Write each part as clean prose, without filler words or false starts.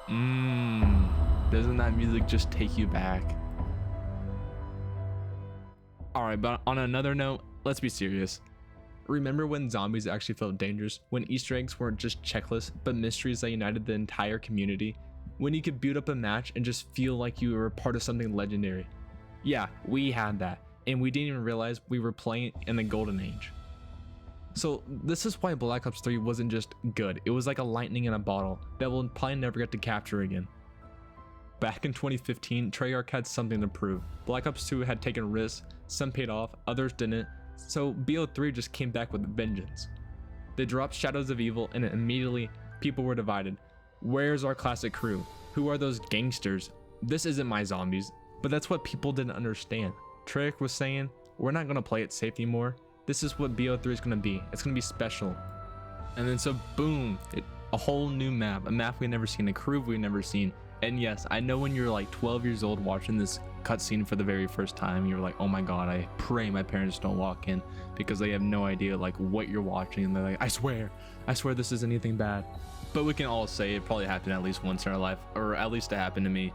Doesn't that music just take you back? Alright, but on another note, let's be serious. Remember when zombies actually felt dangerous? When Easter eggs weren't just checklists, but mysteries that united the entire community? When you could build up a match and just feel like you were a part of something legendary? Yeah, we had that, and we didn't even realize we were playing in the golden age. So this is why Black Ops 3 wasn't just good, it was like a lightning in a bottle that we'll probably never get to capture again. Back in 2015, Treyarch had something to prove. Black Ops 2 had taken risks, some paid off, others didn't, so BO3 just came back with vengeance. They dropped Shadows of Evil and immediately people were divided. Where's our classic crew? Who are those gangsters? This isn't my zombies. But that's what people didn't understand. Treyarch was saying, we're not gonna play it safe anymore. This is what BO3 is gonna be. It's gonna be special. And then so boom, a whole new map, a map we've never seen, a crew we've never seen. And yes, I know when you're like 12 years old watching this cutscene for the very first time, you're like, oh my god, I pray my parents don't walk in because they have no idea like what you're watching. And they're like, I swear this is anything bad. But we can all say it probably happened at least once in our life, or at least it happened to me.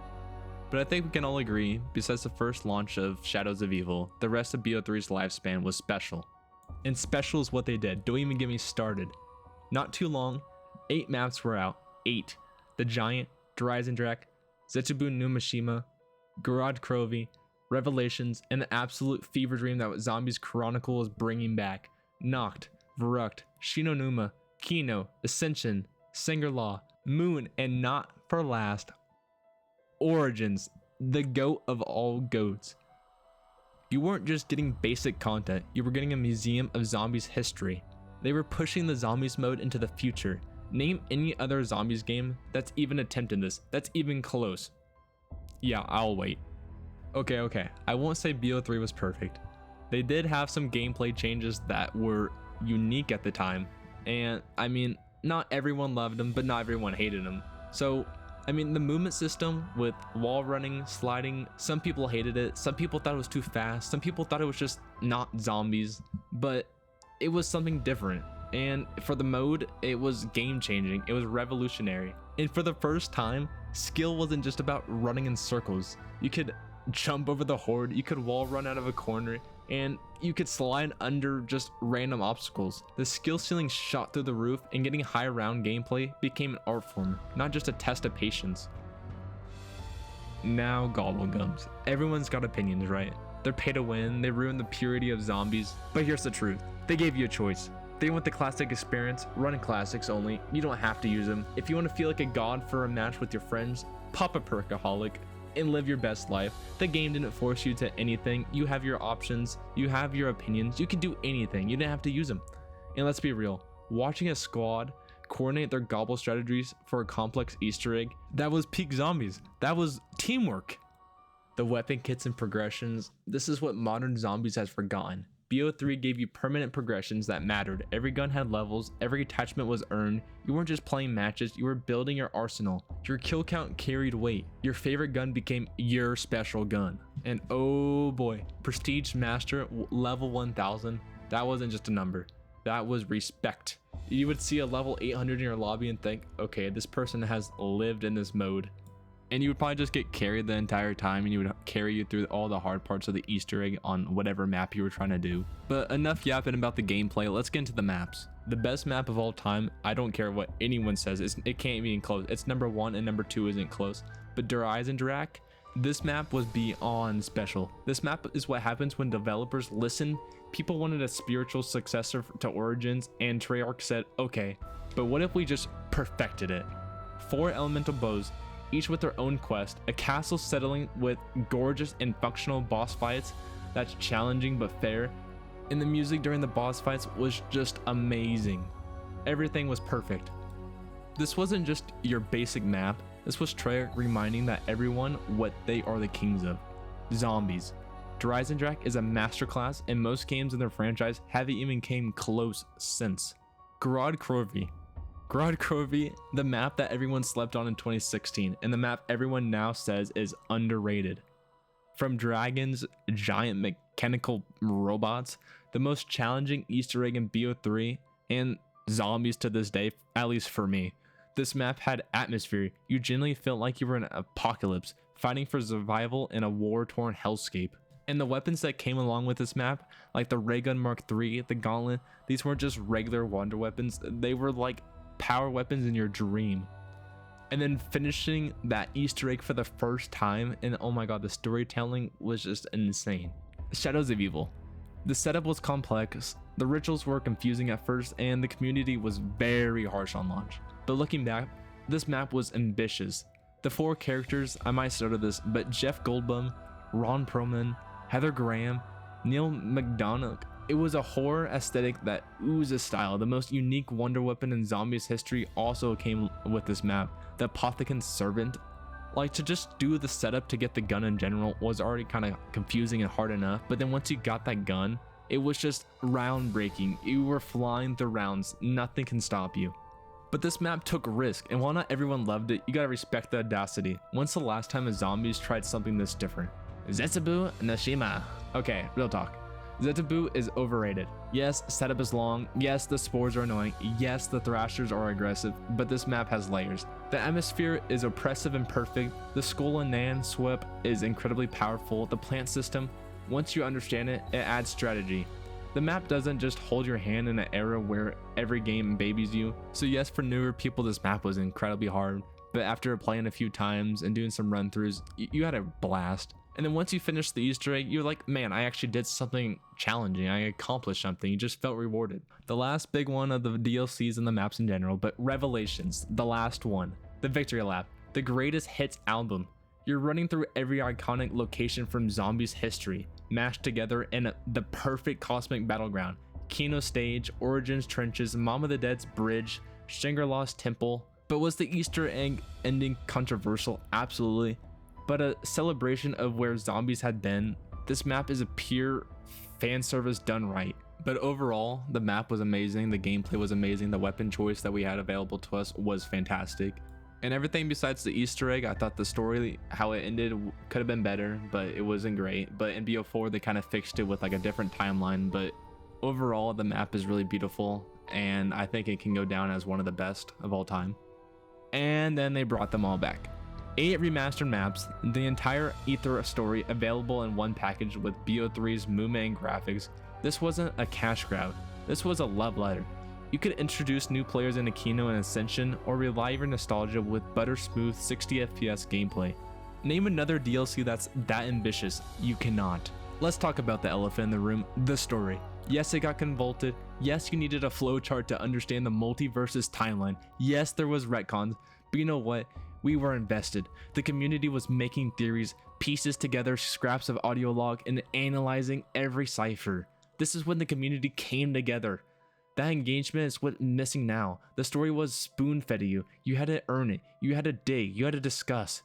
But I think we can all agree, besides the first launch of Shadows of Evil, the rest of BO3's lifespan was special. And special is what they did. Don't even get me started. Not too long, 8 maps were out. 8. The Giant, Eisendrache, Zetsubou Revelations, Grod Krovi, Revelations, and the absolute fever dream that Zombies Chronicle is bringing back. Noct, Verrucht, Shinonuma, Kino, Ascension, Sangerlaw, Moon, and not for last, Origins, the goat of all goats. You weren't just getting basic content, you were getting a museum of zombies history. They were pushing the zombies mode into the future. Name any other zombies game that's even attempted this, that's even close. Yeah, I'll wait. Okay, I won't say BO3 was perfect. They did have some gameplay changes that were unique at the time, and I mean, not everyone loved them, but not everyone hated them. So, I mean, the movement system with wall running, sliding, some people hated it, some people thought it was too fast, some people thought it was just not zombies, but it was something different. And for the mode, it was game changing, it was revolutionary. And for the first time, skill wasn't just about running in circles. You could jump over the horde, you could wall run out of a corner, and you could slide under just random obstacles. The skill ceiling shot through the roof, and getting high round gameplay became an art form, not just a test of patience. Now Gobblegums. Everyone's got opinions, right? They're pay to win, they ruin the purity of zombies, but here's the truth. They gave you a choice. They want the classic experience, run classics only, you don't have to use them. If you want to feel like a god for a match with your friends, pop a perkaholic and live your best life. The game didn't force you to anything. You have your options, you have your opinions, you can do anything, you didn't have to use them. And let's be real, watching a squad coordinate their gobble strategies for a complex Easter egg, that was peak zombies, that was teamwork. The weapon kits and progressions, this is what modern zombies has forgotten. BO3 gave you permanent progressions that mattered. Every gun had levels, every attachment was earned. You weren't just playing matches, you were building your arsenal. Your kill count carried weight. Your favorite gun became your special gun. And oh boy, Prestige Master level 1000, that wasn't just a number, that was respect. You would see a level 800 in your lobby and think, okay, this person has lived in this mode. And you would probably just get carried the entire time, and you would carry you through all the hard parts of the Easter egg on whatever map you were trying to do. But enough yapping about the gameplay, let's get into the maps. The best map of all time, I don't care what anyone says, it can't be close. It's number 1 and number 2 isn't close. But Eisendrache, this map was beyond special. This map is what happens when developers listen. People wanted a spiritual successor to Origins, and Treyarch said, okay, but what if we just perfected it? 4 elemental bows, each with their own quest, a castle settling with gorgeous and functional boss fights that's challenging but fair, and the music during the boss fights was just amazing. Everything was perfect. This wasn't just your basic map, this was Treyarch reminding that everyone what they are the kings of, zombies. Eisendrache is a masterclass, and most games in their franchise haven't even came close since. Krovi, the map that everyone slept on in 2016, and the map everyone now says is underrated. From dragons, giant mechanical robots, the most challenging Easter egg in BO3, and zombies to this day, at least for me. This map had atmosphere. You genuinely felt like you were in an apocalypse, fighting for survival in a war-torn hellscape. And the weapons that came along with this map, like the Ray Gun Mark III, the Gauntlet, these weren't just regular wonder weapons, they were like power weapons in your dream. And then finishing that Easter egg for the first time, and oh my god, the storytelling was just insane. Shadows of Evil. The setup was complex, the rituals were confusing at first, and the community was very harsh on launch. But looking back, this map was ambitious. The 4 characters, I might start with this, but Jeff Goldblum, Ron Perlman, Heather Graham, Neil McDonough. It was a horror aesthetic that oozes style. The most unique wonder weapon in zombies history also came with this map, the Apothecan's Servant. Like, to just do the setup to get the gun in general was already kind of confusing and hard enough, but then once you got that gun, it was just round breaking. You were flying the rounds, nothing can stop you. But this map took risk, and while not everyone loved it, you gotta respect the audacity. When's the last time a zombies tried something this different? Zetsubou Nashima. Okay, real talk. Zetsubou is overrated. Yes, setup is long. Yes, the spores are annoying. Yes, the thrashers are aggressive, but this map has layers. The atmosphere is oppressive and perfect. The Skull and Nan Swip is incredibly powerful. The plant system, once you understand it, it adds strategy. The map doesn't just hold your hand in an era where every game babies you. So yes, for newer people, this map was incredibly hard, but after playing a few times and doing some run-throughs, you had a blast. And then once you finish the Easter egg, you're like, man, I actually did something challenging. I accomplished something. You just felt rewarded. The last big one of the DLCs and the maps in general, but Revelations, the last one, the Victory Lap, the greatest hits album. You're running through every iconic location from zombies history, mashed together in the perfect cosmic battleground. Kino Stage, Origins Trenches, Mom of the Dead's Bridge, Shangri-La's Temple. But was the Easter egg ending controversial? Absolutely. But a celebration of where zombies had been. This map is a pure fan service done right. But overall, the map was amazing, the gameplay was amazing, the weapon choice that we had available to us was fantastic. And everything besides the Easter egg, I thought the story, how it ended, could have been better, but it wasn't great. But in BO4, they kind of fixed it with like a different timeline. But overall, the map is really beautiful, and I think it can go down as one of the best of all time. And then they brought them all back. 8 remastered maps, the entire Ether story available in one package with BO3's movement and graphics. This wasn't a cash grab, this was a love letter. You could introduce new players into Kino and Ascension, or relive your nostalgia with butter smooth 60 FPS gameplay. Name another DLC that's that ambitious. You cannot. Let's talk about the elephant in the room, the story. Yes, it got convoluted. Yes, you needed a flowchart to understand the multiverse's timeline. Yes, there was retcons, but you know what? We were invested. The community was making theories, pieces together scraps of audio log, and analyzing every cipher. This is when the community came together. That engagement is what's missing now. The story was spoon-fed to you. You had to earn it. You had to dig. You had to discuss.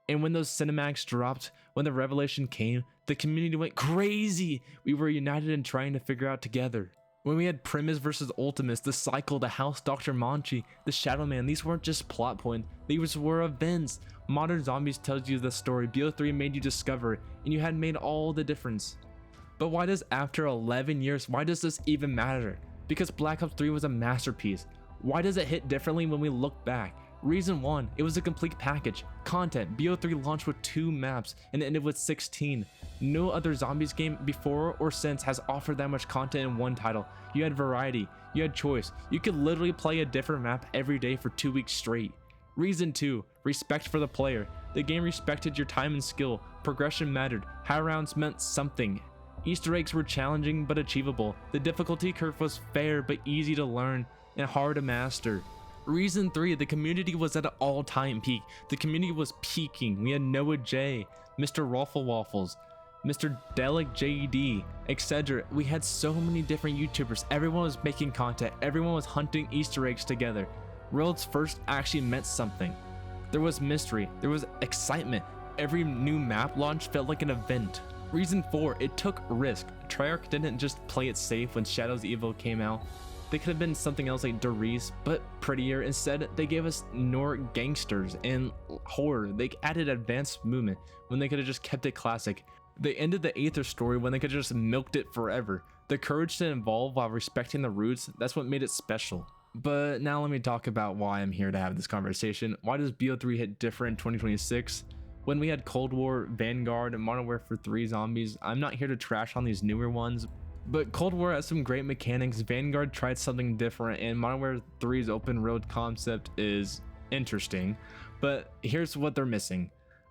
And when those cinematics dropped, when the revelation came, the community went crazy. We were united in trying to figure out together. When we had Primus versus Ultimus, the Cycle, the House Dr. Manchi, the Shadow Man, these weren't just plot points, these were events. Modern Zombies tells you the story, BO3 made you discover it, and you had made all the difference. But why does after 11 years, why does this even matter? Because Black Ops 3 was a masterpiece. Why does it hit differently when we look back? Reason 1, it was a complete package. Content, BO3 launched with 2 maps and ended with 16. No other Zombies game before or since has offered that much content in one title. You had variety, you had choice. You could literally play a different map every day for 2 weeks straight. Reason 2, respect for the player. The game respected your time and skill. Progression mattered. High rounds meant something. Easter eggs were challenging but achievable. The difficulty curve was fair but easy to learn and hard to master. Reason 3, the community was at an all-time peak. The community was peaking. We had Noah J, Mr. Raffle Waffles, Mr. Delic JD, etc. We had so many different YouTubers. Everyone was making content. Everyone was hunting Easter eggs together. World's First actually meant something. There was mystery. There was excitement. Every new map launch felt like an event. Reason 4, it took risk. Treyarch didn't just play it safe when Shadows Evil came out. They could have been something else like Derice, but prettier. Instead, they gave us Nor gangsters and horror. They added advanced movement when they could have just kept it classic. They ended the Aether story when they could have just milked it forever. The courage to evolve while respecting the roots, that's what made it special. But now let me talk about why I'm here to have this conversation. Why does BO3 hit different in 2026? When we had Cold War, Vanguard, and Modern Warfare 3 zombies, I'm not here to trash on these newer ones, but Cold War has some great mechanics, Vanguard tried something different, and Modern Warfare 3's open world concept is interesting. But here's what they're missing.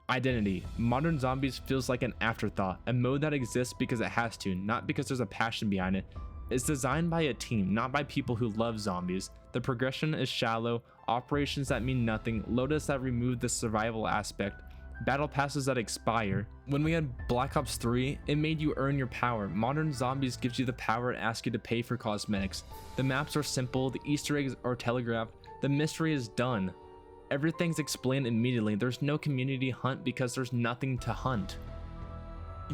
Identity. Modern Zombies feels like an afterthought, a mode that exists because it has to, not because there's a passion behind it. It's designed by a team, not by people who love zombies. The progression is shallow, operations that mean nothing, loadouts that remove the survival aspect, battle passes that expire. When we had Black Ops 3, it made you earn your power. Modern Zombies gives you the power and asks you to pay for cosmetics. The maps are simple, the Easter eggs are telegraphed, the mystery is done. Everything's explained immediately. There's no community hunt because there's nothing to hunt.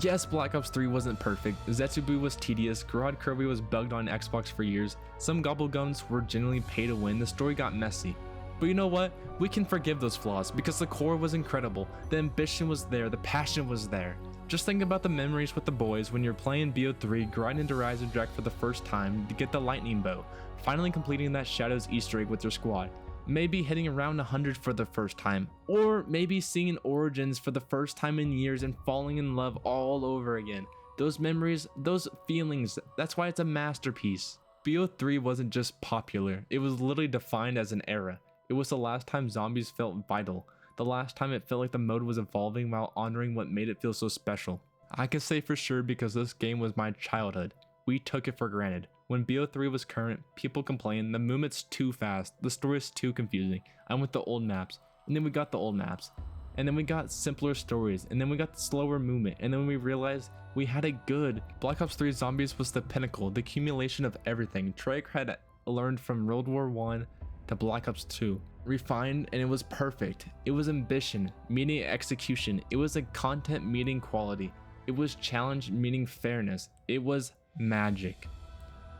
Yes, Black Ops 3 wasn't perfect, Zetsubou was tedious, Krovi was bugged on Xbox for years, some Gobblegums were genuinely pay to win, the story got messy. But you know what? We can forgive those flaws because the core was incredible, the ambition was there, the passion was there. Just think about the memories with the boys when you're playing BO3, grinding to Eisendrache for the first time to get the lightning bow, finally completing that Shadows Easter egg with your squad. Maybe hitting around 100 for the first time, or maybe seeing Origins for the first time in years and falling in love all over again. Those memories, those feelings, that's why it's a masterpiece. BO3 wasn't just popular, it was literally defined as an era. It was the last time zombies felt vital, the last time it felt like the mode was evolving while honoring what made it feel so special. I can say for sure because this game was my childhood. We took it for granted. When BO3 was current, people complained, the movement's too fast, the story's too confusing, I want the old maps, and then we got the old maps, and then we got simpler stories, and then we got the slower movement, and then we realized we had it good. Black Ops 3 Zombies was the pinnacle, the accumulation of everything. Treyarch had learned from World War I to Black Ops 2, refined, and it was perfect. It was ambition, meeting execution, it was a content meeting quality, it was challenge meeting fairness, it was magic.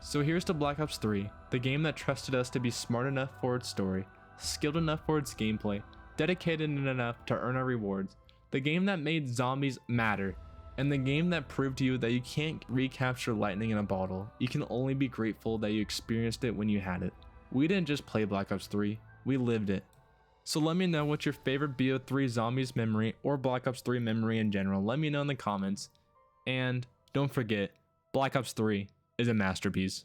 So here's to Black Ops 3, the game that trusted us to be smart enough for its story, skilled enough for its gameplay, dedicated enough to earn our rewards, the game that made zombies matter, and the game that proved to you that you can't recapture lightning in a bottle. You can only be grateful that you experienced it when you had it. We didn't just play Black Ops 3, we lived it. So let me know what's your favorite BO3 Zombies memory or Black Ops 3 memory in general. Let me know in the comments. And don't forget, Black Ops 3 is a masterpiece.